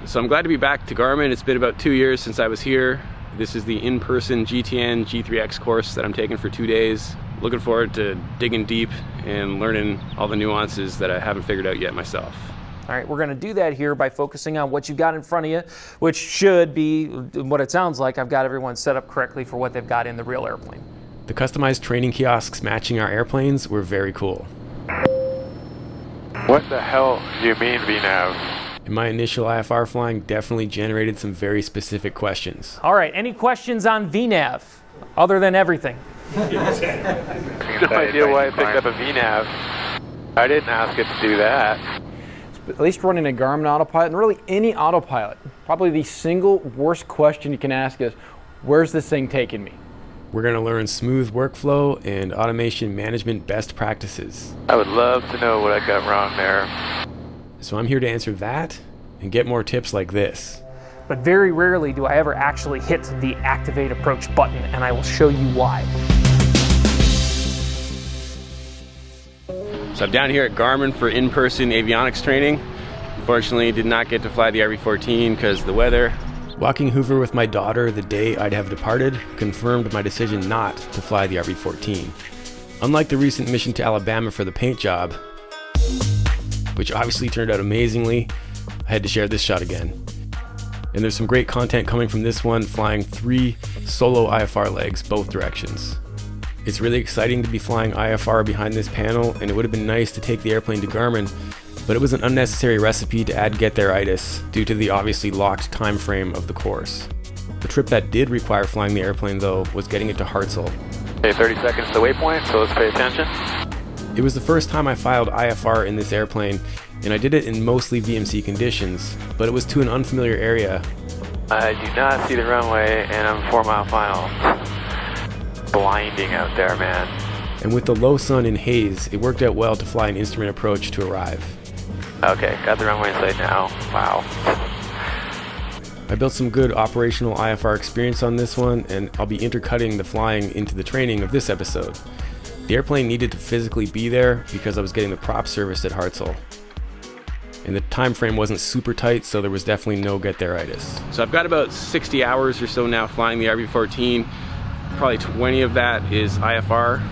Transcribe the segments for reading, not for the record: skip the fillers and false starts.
So I'm glad to be back to Garmin. It's been about 2 years since I was here. This is the in-person GTN G3X course that I'm taking for 2 days. Looking forward to digging deep and learning all the nuances that I haven't figured out yet myself. All right, we're going to do that here by focusing on what you've got in front of you, which should be what it sounds like. I've got everyone set up correctly for what they've got in the real airplane. The customized training kiosks matching our airplanes were very cool. What the hell do you mean VNAV? And my initial IFR flying definitely generated some very specific questions. All right, any questions on VNAV other than everything? No idea why I picked up a VNAV. I didn't ask it to do that. At least running a Garmin Autopilot, and really any autopilot, probably the single worst question you can ask is, where's this thing taking me? We're going to learn smooth workflow and automation management best practices. I would love to know what I got wrong there. So I'm here to answer that and get more tips like this. But very rarely do I ever actually hit the activate approach button, and I will show you why. So I'm down here at Garmin for in-person avionics training. Unfortunately, did not get to fly the RV-14 because of the weather. Walking Hoover with my daughter the day I'd have departed confirmed my decision not to fly the RV-14. Unlike the recent mission to Alabama for the paint job, which obviously turned out amazingly, I had to share this shot again. And there's some great content coming from this one, flying 3 solo IFR legs both directions. It's really exciting to be flying IFR behind this panel, and it would have been nice to take the airplane to Garmin, but it was an unnecessary recipe to add get there-itis due to the obviously locked time frame of the course. The trip that did require flying the airplane though was getting it to Hartzell. Okay, 30 seconds to waypoint, so let's pay attention. It was the first time I filed IFR in this airplane, and I did it in mostly VMC conditions, but it was to an unfamiliar area. I do not see the runway, and I'm 4 mile final. Blinding out there, man. And with the low sun and haze, it worked out well to fly an instrument approach to arrive. Okay, got the runway in sight now. Wow. I built some good operational IFR experience on this one, and I'll be intercutting the flying into the training of this episode. The airplane needed to physically be there because I was getting the prop serviced at Hartzell. And the time frame wasn't super tight, so there was definitely no get there-itis. So I've got about 60 hours or so now flying the RV-14. Probably 20 of that is IFR.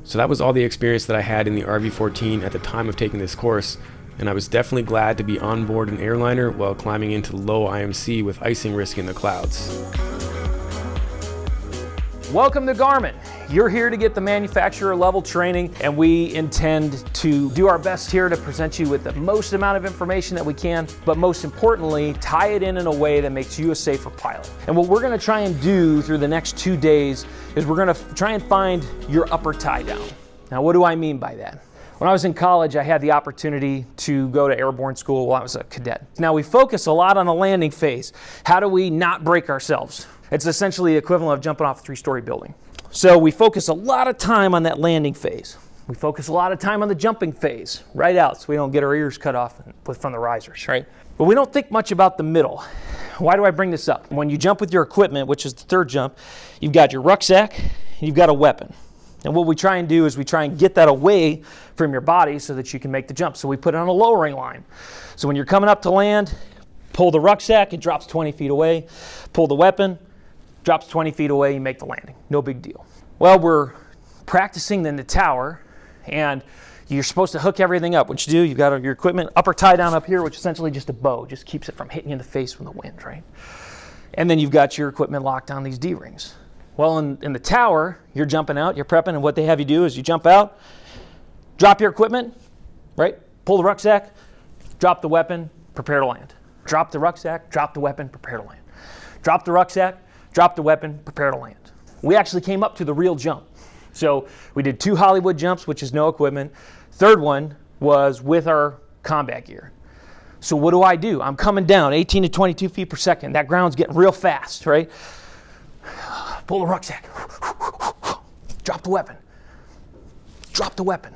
So that was all the experience that I had in the RV-14 at the time of taking this course, and I was definitely glad to be on board an airliner while climbing into low IMC with icing risk in the clouds. Welcome to Garmin. You're here to get the manufacturer level training, and we intend to do our best here to present you with the most amount of information that we can, but most importantly, tie it in a way that makes you a safer pilot. And what we're going to try and do through the next 2 days is we're going to try and find your upper tie down. Now, what do I mean by that? When I was in college, I had the opportunity to go to airborne school while I was a cadet. Now, we focus a lot on the landing phase. How do we not break ourselves? It's essentially the equivalent of jumping off a 3-story building. So we focus a lot of time on that landing phase. We focus a lot of time on the jumping phase, right out, so we don't get our ears cut off from the risers, right? But we don't think much about the middle. Why do I bring this up? When you jump with your equipment, which is the third jump, you've got your rucksack, and you've got a weapon. And what we try and do is we try and get that away from your body so that you can make the jump. So we put it on a lowering line. So when you're coming up to land, pull the rucksack, it drops 20 feet away. Pull the weapon, drops 20 feet away, you make the landing. No big deal. Well, we're practicing in the tower, and you're supposed to hook everything up. What you do, you've got your equipment upper tie down up here, which is essentially just a bow, just keeps it from hitting you in the face from the wind, right? And then you've got your equipment locked on these D-rings. Well, in the tower, you're jumping out, you're prepping, and what they have you do is you jump out, drop your equipment, right? Pull the rucksack, drop the weapon, prepare to land. Drop the rucksack, drop the weapon, prepare to land. Drop the rucksack, drop the weapon, prepare to land. We actually came up to the real jump. So we did 2 Hollywood jumps, which is no equipment. Third one was with our combat gear. So what do? I'm coming down 18 to 22 feet per second. That ground's getting real fast, right? Pull the rucksack. Drop the weapon. Drop the weapon.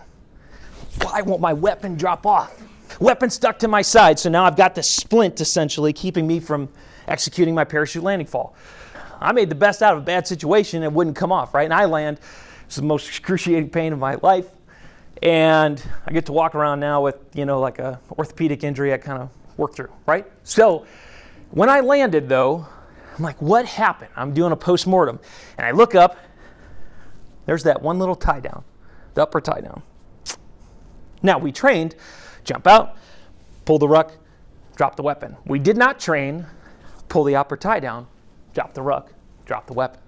Why won't my weapon drop off? Weapon stuck to my side, so now I've got this splint essentially keeping me from executing my parachute landing fall. I made the best out of a bad situation. It wouldn't come off, right? And I land. It's the most excruciating pain of my life. And I get to walk around now with, like a orthopedic injury I kind of worked through, right? So When I landed though, I'm like, what happened? I'm doing a post-mortem. And I look up, there's that one little tie down, the upper tie down. Now we trained, jump out, pull the ruck, drop the weapon. We did not train, pull the upper tie down, drop the ruck, drop the weapon.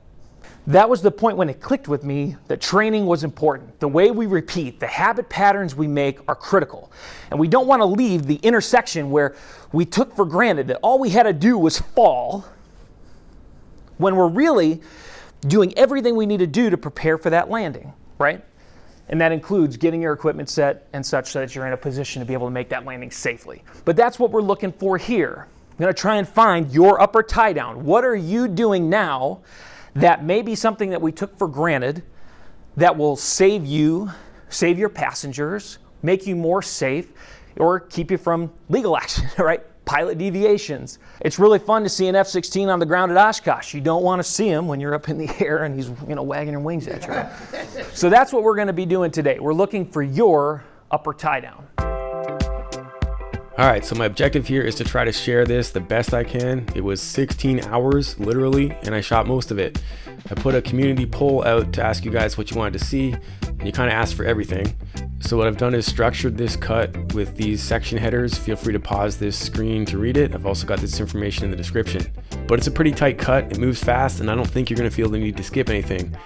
That was the point when it clicked with me that training was important. The way we repeat, the habit patterns we make are critical. And we don't want to leave the intersection where we took for granted that all we had to do was fall, when we're really doing everything we need to do to prepare for that landing, right? And that includes getting your equipment set and such so that you're in a position to be able to make that landing safely. But that's what we're looking for here. I'm going to try and find your upper tie down. What are you doing now that may be something that we took for granted that will save you, save your passengers, make you more safe, or keep you from legal action, right? Pilot deviations. It's really fun to see an F-16 on the ground at Oshkosh. You don't want to see him when you're up in the air and he's, wagging your wings at you. So that's what we're going to be doing today. We're looking for your upper tie down. All right, so my objective here is to try to share this the best I can. It was 16 hours, literally, and I shot most of it. I put a community poll out to ask you guys what you wanted to see, and you kind of asked for everything. So what I've done is structured this cut with these section headers. Feel free to pause this screen to read it. I've also got this information in the description. But it's a pretty tight cut, it moves fast, and I don't think you're gonna feel the need to skip anything.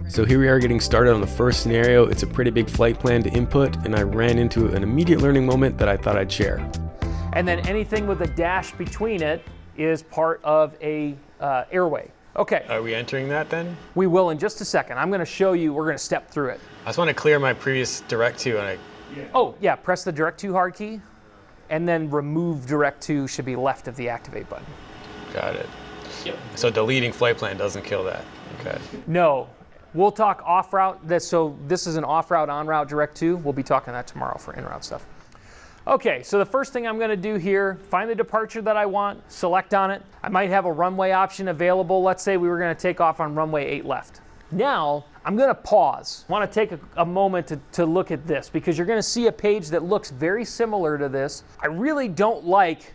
So here we are getting started on the first scenario. It's a pretty big flight plan to input, and I ran into an immediate learning moment that I thought I'd share. And then anything with a dash between it is part of a airway. Okay. Are we entering that then? We will in just a second. I'm going to show you, we're going to step through it. I just want to clear my previous direct to, and Oh, yeah, press the direct to hard key, and then remove direct to should be left of the activate button. Got it. Yep. So deleting flight plan doesn't kill that. Okay. No. We'll talk off route. So this is an off route, on route direct to. We'll be talking that tomorrow for in route stuff. Okay, so the first thing I'm going to do here, find the departure that I want, select on it. I might have a runway option available. Let's say we were going to take off on runway 8 left. Now, I'm going to pause. I want to take a moment to look at this because you're going to see a page that looks very similar to this. I really don't like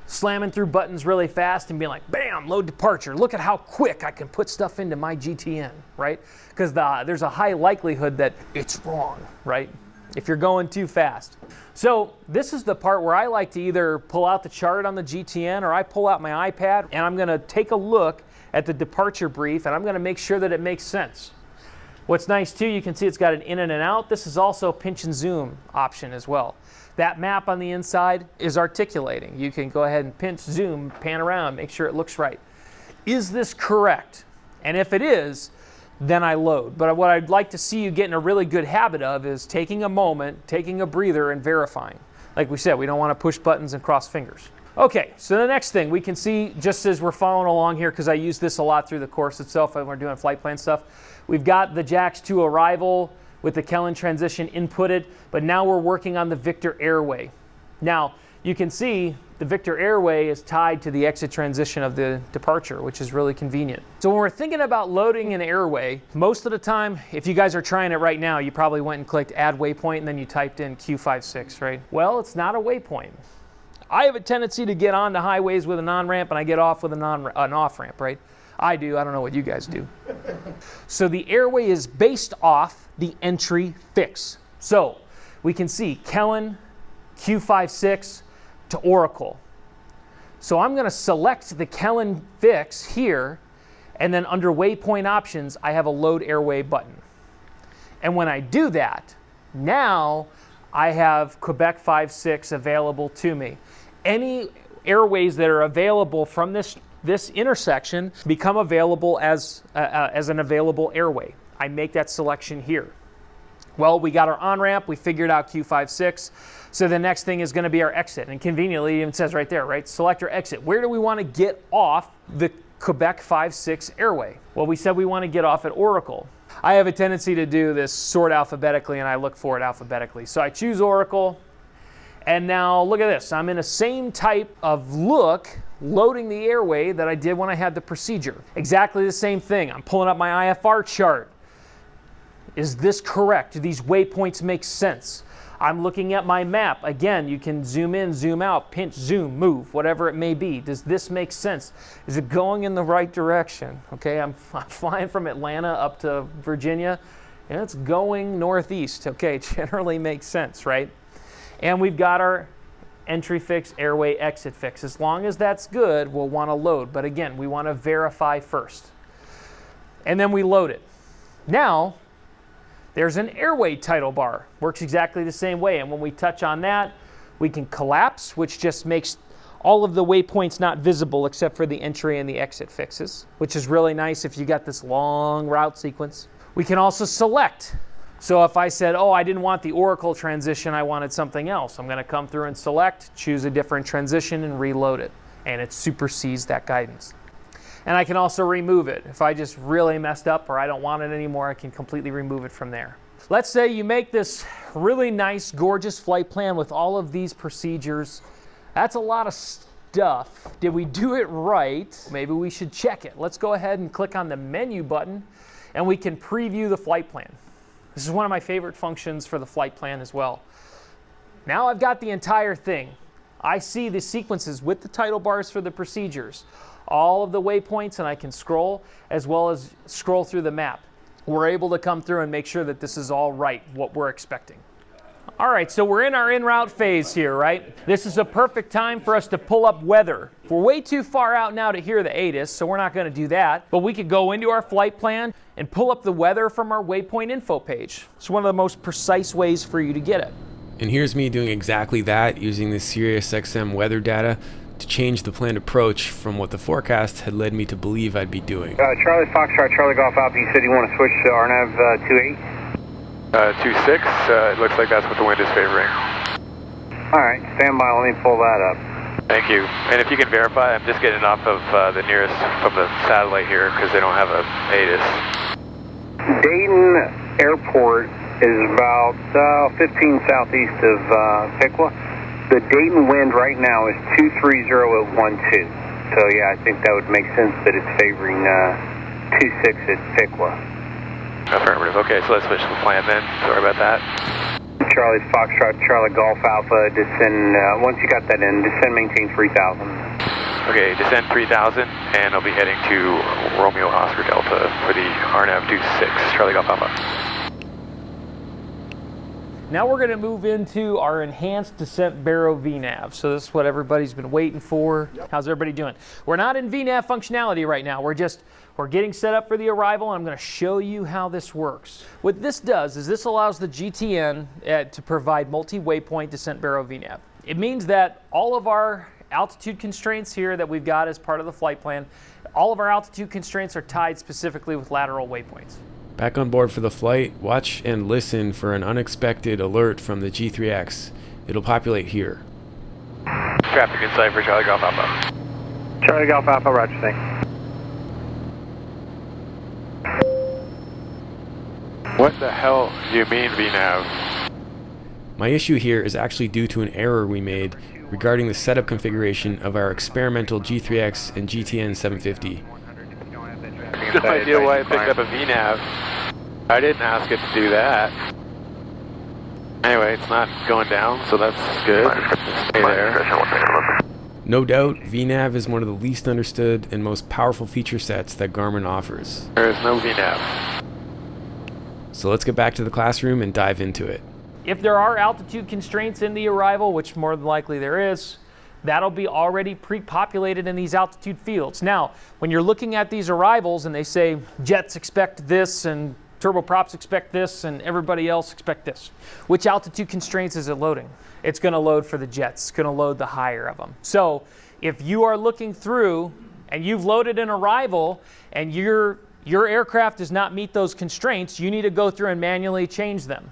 slamming through buttons really fast and being like, bam, load departure. Look at how quick I can put stuff into my GTN, right? Because there's a high likelihood that it's wrong, right? If you're going too fast. So this is the part where I like to either pull out the chart on the GTN or I pull out my iPad and I'm going to take a look at the departure brief and I'm going to make sure that it makes sense. What's nice too, you can see it's got an in and an out. This is also a pinch and zoom option as well. That map on the inside is articulating. You can go ahead and pinch, zoom, pan around, make sure it looks right. Is this correct? And if it is, then I load. But what I'd like to see you get in a really good habit of is taking a moment, taking a breather, and verifying. Like we said, we don't want to push buttons and cross fingers. Okay, so the next thing we can see, just as we're following along here, because I use this a lot through the course itself when we're doing flight plan stuff, we've got the JAX 2 arrival with the Kellen transition inputted, but now we're working on the Victor airway. Now, you can see the Victor airway is tied to the exit transition of the departure, which is really convenient. So when we're thinking about loading an airway, most of the time, if you guys are trying it right now, you probably went and clicked add waypoint and then you typed in Q56, right? Well, it's not a waypoint. I have a tendency to get onto highways with an on-ramp and I get off with an off-ramp, right? I do, I don't know what you guys do. So the airway is based off the entry fix. So we can see Kellen, Q56, to Oracle. So I'm going to select the Kellen fix here, and then under waypoint options, I have a load airway button. And when I do that, now I have Quebec 5-6 available to me. Any airways that are available from this intersection become available as an available airway. I make that selection here. Well, we got our on-ramp, we figured out Q56, so the next thing is going to be our exit, and conveniently it even says right there, right, select our exit. Where do we want to get off the Quebec 5-6 airway? Well, we said we want to get off at Oracle. I have a tendency to do this sort alphabetically, and I look for it alphabetically. So I choose Oracle, and now look at this. I'm in the same type of look loading the airway that I did when I had the procedure. Exactly the same thing. I'm pulling up my IFR chart. Is this correct? Do these waypoints make sense? I'm looking at my map. Again, you can zoom in, zoom out, pinch, zoom, move, whatever it may be. Does this make sense? Is it going in the right direction? Okay, I'm flying from Atlanta up to Virginia, and it's going northeast. Okay, generally makes sense, right? And we've got our entry fix, airway, exit fix. As long as that's good, we'll want to load. But again, we want to verify first. And then we load it. Now, there's an airway title bar. Works exactly the same way. And when we touch on that, we can collapse, which just makes all of the waypoints not visible except for the entry and the exit fixes, which is really nice if you got this long route sequence. We can also select. So if I said, oh, I didn't want the Oracle transition, I wanted something else, I'm going to come through and select, choose a different transition, and reload it. And it supersedes that guidance. And I can also remove it. If I just really messed up or I don't want it anymore, I can completely remove it from there. Let's say you make this really nice, gorgeous flight plan with all of these procedures. That's a lot of stuff. Did we do it right? Maybe we should check it. Let's go ahead and click on the menu button, and we can preview the flight plan. This is one of my favorite functions for the flight plan as well. Now I've got the entire thing. I see the sequences with the title bars for the procedures, all of the waypoints, and I can scroll as well as scroll through the map. We're able to come through and make sure that this is all right, what we're expecting. All right, so we're in our en route phase here, right? This is a perfect time for us to pull up weather. We're way too far out now to hear the ATIS, so we're not going to do that. But we could go into our flight plan and pull up the weather from our waypoint info page. It's one of the most precise ways for you to get it. And here's me doing exactly that, using the SiriusXM weather data to change the planned approach from what the forecast had led me to believe I'd be doing. Charlie Foxtrot, Charlie Golf Alpha, you said you want to switch to RNAV 28? 26, it looks like that's what the wind is favoring. Alright, stand by, let me pull that up. Thank you. And if you can verify, I'm just getting off of the nearest from the satellite here because they don't have a ATIS. Dayton Airport is about 15 southeast of Piqua. The Dayton wind right now is 230 at 12. So yeah, I think that would make sense that it's favoring 26 at Piqua. Affirmative. Okay, so let's switch the plan then. Sorry about that. Charlie Foxtrot, Charlie Golf Alpha, descend, once you got that in, descend, maintain 3000. Okay, descend 3000, and I'll be heading to Romeo Oscar Delta for the RNAV 26, Charlie Golf Alpha. Now we're going to move into our enhanced descent baro VNAV. So this is what everybody's been waiting for. Yep. How's everybody doing? We're not in VNAV functionality right now. We're getting set up for the arrival, and I'm going to show you how this works. What this does is this allows the GTN to provide multi-waypoint descent baro VNAV. It means that all of our altitude constraints here that we've got as part of the flight plan, all of our altitude constraints are tied specifically with lateral waypoints. Back on board for the flight, watch and listen for an unexpected alert from the G3X. It'll populate here. Traffic in sight for Charlie Golf Alpha. Charlie Golf Alpha, roger, thanks. What the hell do you mean VNAV? My issue here is actually due to an error we made regarding the setup configuration of our experimental G3X and GTN 750. No idea why I picked up a VNAV. I didn't ask it to do that. Anyway, it's not going down, so that's good. Stay there. No doubt, VNAV is one of the least understood and most powerful feature sets that Garmin offers. There is no VNAV. So let's get back to the classroom and dive into it. If there are altitude constraints in the arrival, which more than likely there is, that'll be already pre-populated in these altitude fields. Now, when you're looking at these arrivals and they say jets expect this and turboprops expect this and everybody else expect this, which altitude constraints is it loading? It's going to load for the jets. It's going to load the higher of them. So if you are looking through and you've loaded an arrival and your aircraft does not meet those constraints, you need to go through and manually change them.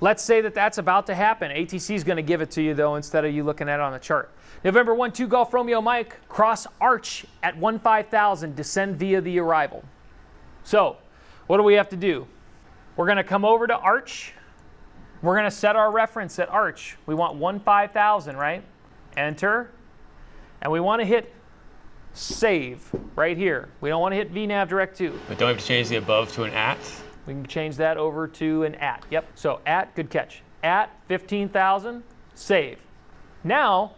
Let's say that that's about to happen. ATC is going to give it to you, though, instead of you looking at it on the chart. November 1-2 Golf Romeo Mike, cross arch at 15,000, descend via the arrival. So, what do we have to do? We're going to come over to arch. We're going to set our reference at arch. We want 15,000, right? Enter. And we want to hit save right here. We don't want to hit VNAV direct to. But don't we have to change the above to an at? We can change that over to an at. Yep. So at, good catch. at 15,000, save. Now,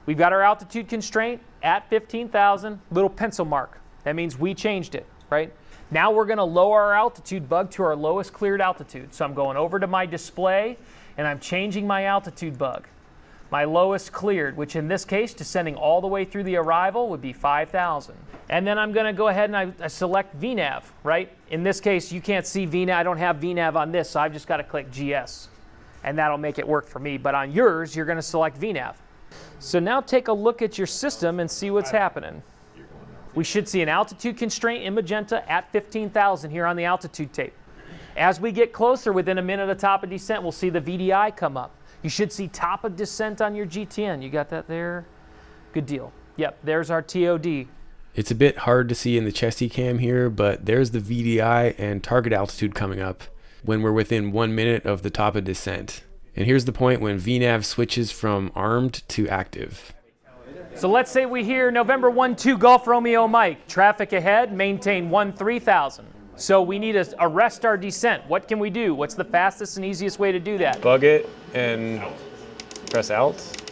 we've got our altitude constraint at 15,000, little pencil mark. That means we changed it, right? Now we're going to lower our altitude bug to our lowest cleared altitude. So I'm going over to my display and I'm changing my altitude bug. My lowest cleared, which in this case, descending all the way through the arrival, would be 5,000. And then I'm going to go ahead and I select VNAV, right? In this case, you can't see VNAV. I don't have VNAV on this, so I've just got to click GS. And that'll make it work for me. But on yours, you're going to select VNAV. So now take a look at your system and see what's happening. We should see an altitude constraint in magenta at 15,000 here on the altitude tape. As we get closer, within a minute of top of descent, we'll see the VDI come up. You should see top of descent on your GTN. You got that there? Good deal. Yep, there's our TOD. It's a bit hard to see in the chesty cam here, but there's the VDI and target altitude coming up when we're within 1 minute of the top of descent. And here's the point when VNAV switches from armed to active. So let's say we hear November 12 Golf Romeo Mike, traffic ahead, maintain 13,000. So we need to arrest our descent. What can we do? What's the fastest and easiest way to do that? Bug it and press Alt.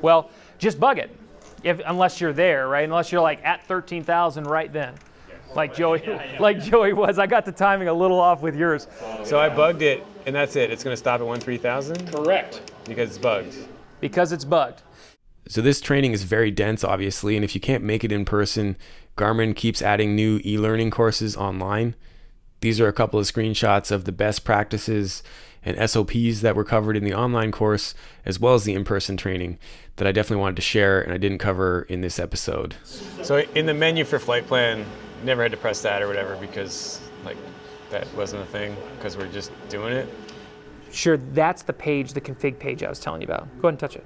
Well, just bug it, unless you're there, right? Unless you're like at 13,000 right then, like Joey was. I got the timing a little off with yours. So I bugged it, and that's it. It's going to stop at 13,000? Correct. Because it's bugged. Because it's bugged. So this training is very dense, obviously, and if you can't make it in person, Garmin keeps adding new e-learning courses online. These are a couple of screenshots of the best practices and SOPs that were covered in the online course, as well as the in-person training that I definitely wanted to share and I didn't cover in this episode. So in the menu for flight plan, never had to press that or whatever because like that wasn't a thing because we're just doing it. Sure, that's the page, the config page I was telling you about. Go ahead and touch it.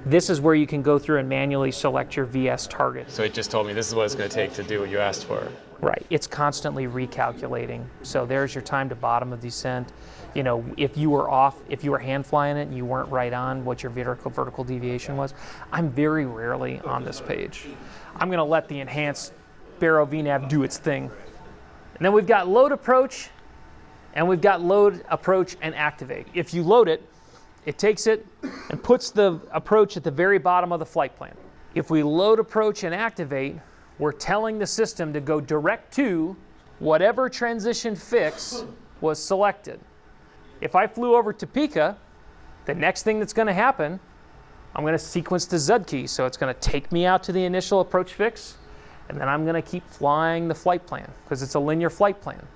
This is where you can go through and manually select your VS target. So it just told me this is what it's going to take to do what you asked for. Right. It's constantly recalculating. So there's your time to bottom of descent. You know, if you were off, if you were hand flying it and you weren't right on what your vertical deviation was, I'm very rarely on this page. I'm going to let the enhanced Barrow VNAV do its thing. And then we've got load approach, and we've got load approach and activate. If you load it, it takes it and puts the approach at the very bottom of the flight plan. If we load approach and activate, we're telling the system to go direct to whatever transition fix was selected. If I flew over Topeka, the next thing that's going to happen, I'm going to sequence the Z key. So it's going to take me out to the initial approach fix, and then I'm going to keep flying the flight plan because it's a linear flight plan.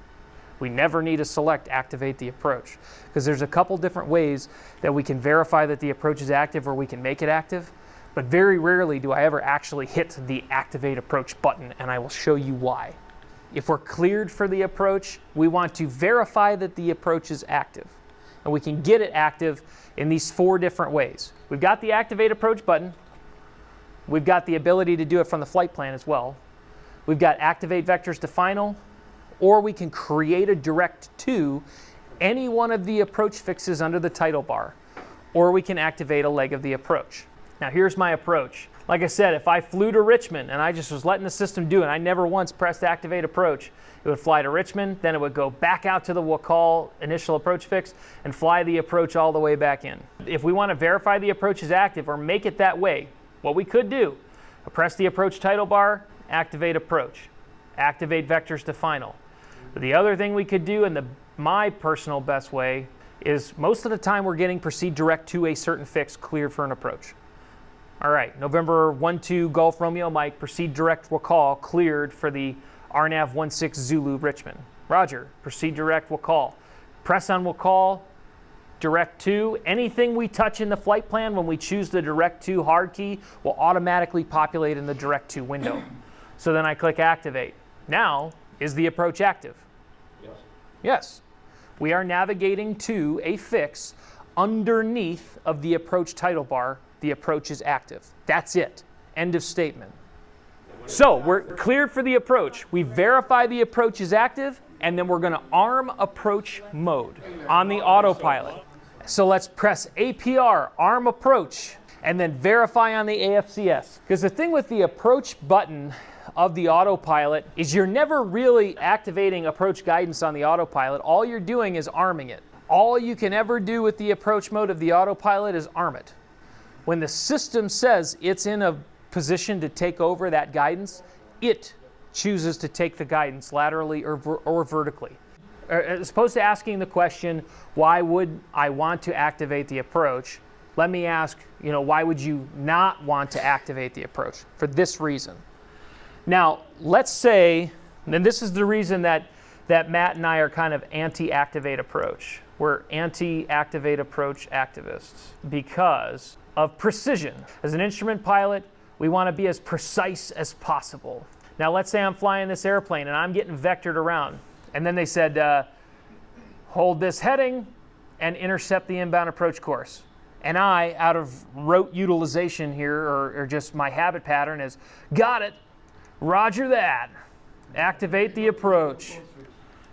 We never need to select activate the approach because there's a couple different ways that we can verify that the approach is active or we can make it active, but very rarely do I ever actually hit the activate approach button, and I will show you why. If we're cleared for the approach, we want to verify that the approach is active, and we can get it active in these 4 different ways. We've got the activate approach button. We've got the ability to do it from the flight plan as well. We've got activate vectors to final, or we can create a direct to any one of the approach fixes under the title bar, or we can activate a leg of the approach. Now here's my approach. Like I said, if I flew to Richmond and I just was letting the system do it, I never once pressed activate approach, it would fly to Richmond, then it would go back out to the Wakal initial approach fix and fly the approach all the way back in. If we want to verify the approach is active or make it that way, what we could do, press the approach title bar, activate approach, activate vectors to final. The other thing we could do, and my personal best way, is most of the time we're getting proceed direct to a certain fix cleared for an approach. All right, November 12 Golf Romeo Mike, proceed direct Wakal cleared for the RNAV 16 Zulu Richmond. Roger, proceed direct Wakal. Press on Wakal, direct to. Anything we touch in the flight plan when we choose the direct to hard key will automatically populate in the direct to window. So then I click activate. Now, is the approach active? Yes. Yes. We are navigating to a fix underneath of the approach title bar. The approach is active. That's it. End of statement. So we're cleared for the approach. We verify the approach is active, and then we're going to arm approach mode on the autopilot. So let's press APR, arm approach, and then verify on the AFCS. Because the thing with the approach button of the autopilot is you're never really activating approach guidance on the autopilot. All you're doing is arming it. All you can ever do with the approach mode of the autopilot is arm it. When the system says it's in a position to take over that guidance, it chooses to take the guidance laterally or vertically. As opposed to asking the question, why would I want to activate the approach? Let me ask, why would you not want to activate the approach? For this reason. Now, let's say, and this is the reason that Matt and I are kind of anti-activate approach. We're anti-activate approach activists because of precision. As an instrument pilot, we want to be as precise as possible. Now, let's say I'm flying this airplane and I'm getting vectored around. And then they said, hold this heading and intercept the inbound approach course. And I, out of rote utilization here, or just my habit pattern is, got it, roger that, activate the approach.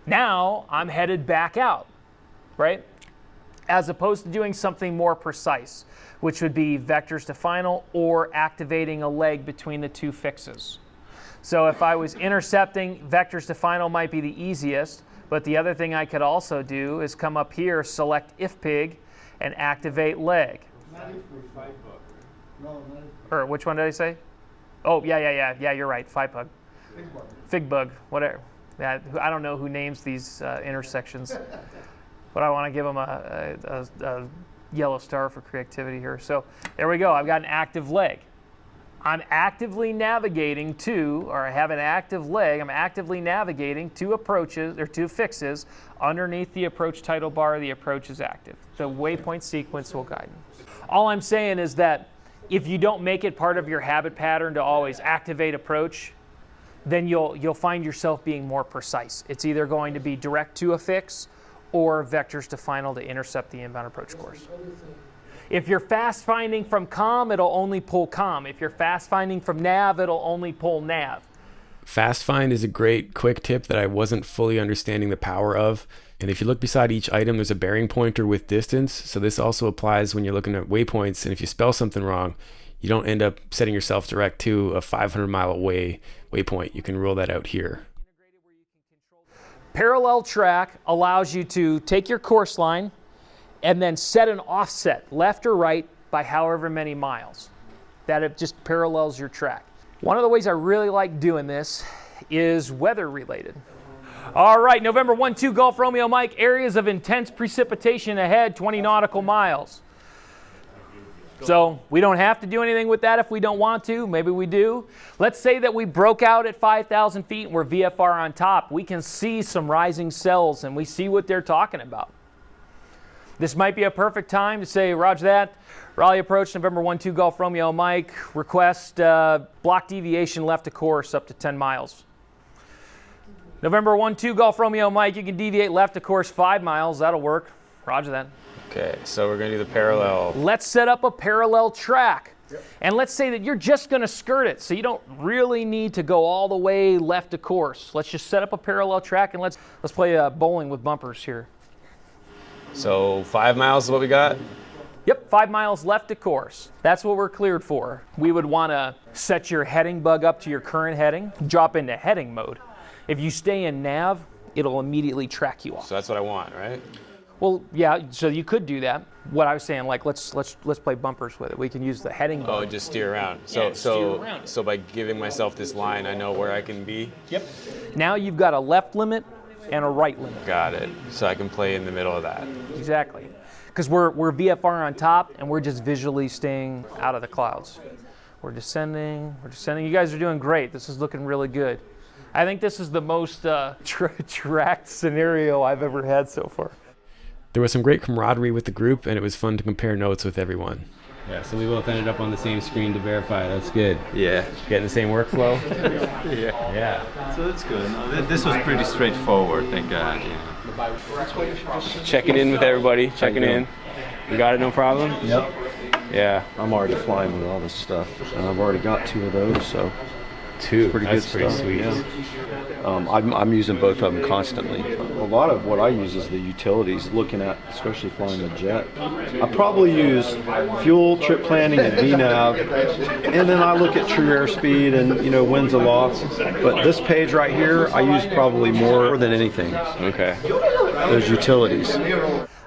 Now I'm headed back out, right? As opposed to doing something more precise, which would be vectors to final or activating a leg between the two fixes. So if I was intercepting, vectors to final might be the easiest, but the other thing I could also do is come up here, select IFPIG, and activate leg. Or which one did I say? Oh, yeah, you're right, FlightPug. FigBug, whatever. Yeah, I don't know who names these intersections, but I want to give them a yellow star for creativity here. So there we go, I've got an active leg. I'm actively navigating to, or I have an active leg, I'm actively navigating to approaches, or to fixes underneath the approach title bar. The approach is active. The waypoint sequence will guide me. All I'm saying is that if you don't make it part of your habit pattern to always activate approach, then you'll find yourself being more precise. It's either going to be direct to a fix or vectors to final to intercept the inbound approach course. If you're fast finding from COM, it'll only pull COM. If you're fast finding from nav, it'll only pull nav. Fast find is a great quick tip that I wasn't fully understanding the power of. And if you look beside each item, there's a bearing pointer with distance. So this also applies when you're looking at waypoints. And if you spell something wrong, you don't end up setting yourself direct to a 500-mile away waypoint. You can rule that out here. Parallel track allows you to take your course line and then set an offset, left or right, by however many miles. That it just parallels your track. One of the ways I really like doing this is weather related. All right, November 1-2 Golf Romeo Mike, areas of intense precipitation ahead, 20 nautical miles. So we don't have to do anything with that if we don't want to. Maybe we do. Let's say that we broke out at 5,000 feet and we're VFR on top. We can see some rising cells and we see what they're talking about. This might be a perfect time to say, roger that, Raleigh approach, November 1-2 Golf Romeo Mike, request block deviation left of course up to 10 miles. November 1-2 Golf Romeo Mike, you can deviate left of course 5 miles, that'll work, roger that. Okay, so we're gonna do the parallel. Let's set up a parallel track. Yep. And let's say that you're just gonna skirt it, so you don't really need to go all the way left of course. Let's just set up a parallel track and let's play bowling with bumpers here. So 5 miles is what we got? Yep, 5 miles left of course. That's what we're cleared for. We would want to set your heading bug up to your current heading, drop into heading mode. If you stay in nav, it'll immediately track you off. So that's what I want, right? Well, yeah, so you could do that. What I was saying, like, let's play bumpers with it. We can use the heading bug. Oh, just steer around. So by giving myself this line, I know where I can be? Yep. Now you've got a left limit and a right limit. Got it. So I can play in the middle of that. Exactly. Because we're VFR on top and we're just visually staying out of the clouds. We're descending. You guys are doing great. This is looking really good. I think this is the most tracked scenario I've ever had so far. There was some great camaraderie with the group and it was fun to compare notes with everyone. Yeah, so we both ended up on the same screen to verify. That's good. Yeah. Getting the same workflow? Yeah. So that's good. No, this was pretty straightforward, thank God. Just checking in with everybody, checking in. You got it, no problem? Yep. Yeah. I'm already flying with all this stuff, and I've already got 2 of those, so. 2? Pretty That's good pretty stuff. Sweet. Yeah. I'm using both of them constantly. A lot of what I use is the utilities, looking at, especially flying the jet. I probably use fuel, trip planning, and VNAV, and then I look at true airspeed and winds aloft. But this page right here, I use probably more than anything. Okay. Those utilities.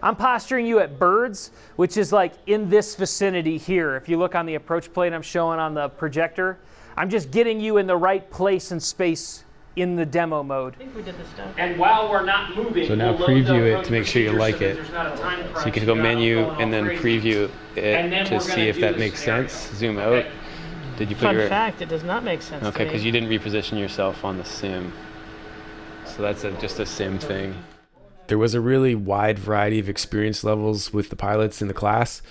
I'm posturing you at birds, which is like in this vicinity here. If you look on the approach plate I'm showing on the projector, I'm just getting you in the right place and space in the demo mode. I think we did this stuff. And while we're not moving, So now preview it to make sure you like it. So you can go menu and then preview it to see if that makes sense. Zoom out. Did you put Fun your... fact, it does not make sense. Okay, because you didn't reposition yourself on the sim. So that's just a sim thing. There was a really wide variety of experience levels with the pilots in the class,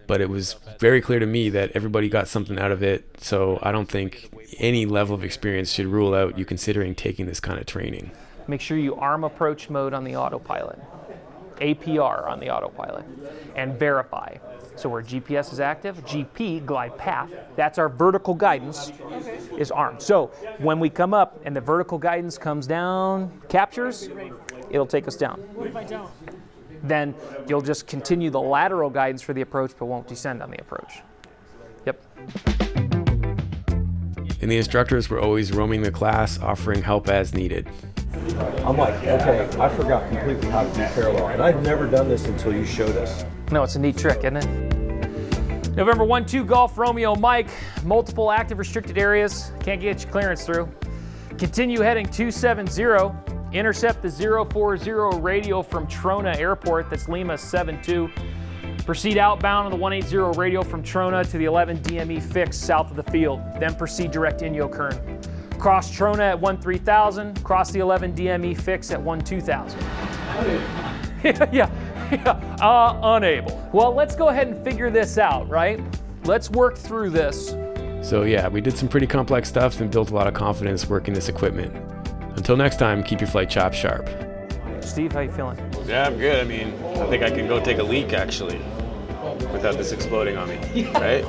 but it was very clear to me that everybody got something out of it. So I don't think any level of experience should rule out you considering taking this kind of training. Make sure you arm approach mode on the autopilot, APR on the autopilot, and verify. So where GPS is active, GP, glide path, that's our vertical guidance, is armed. So when we come up and the vertical guidance comes down, captures, it'll take us down. What if I don't? Then you'll just continue the lateral guidance for the approach, but won't descend on the approach. Yep. And the instructors were always roaming the class, offering help as needed. I'm like, okay, I forgot completely how to do parallel, and I'd never done this until you showed us. No, it's a neat trick, isn't it? November 1-2 Golf Romeo Mike, multiple active restricted areas, can't get your clearance through. Continue heading 270, intercept the 040 radio from Trona Airport, that's Lima 72. Proceed outbound on the 180 radio from Trona to the 11 DME fix south of the field, then proceed direct Inyo Kern. Cross Trona at 13000, cross the 11 DME fix at 12000. Yeah, unable. Well, let's go ahead and figure this out, right? Let's work through this. So yeah, we did some pretty complex stuff and built a lot of confidence working this equipment. Until next time, keep your flight chops sharp. Steve, how you feeling? Yeah, I'm good. I mean, I think I can go take a leak actually, without this exploding on me, right?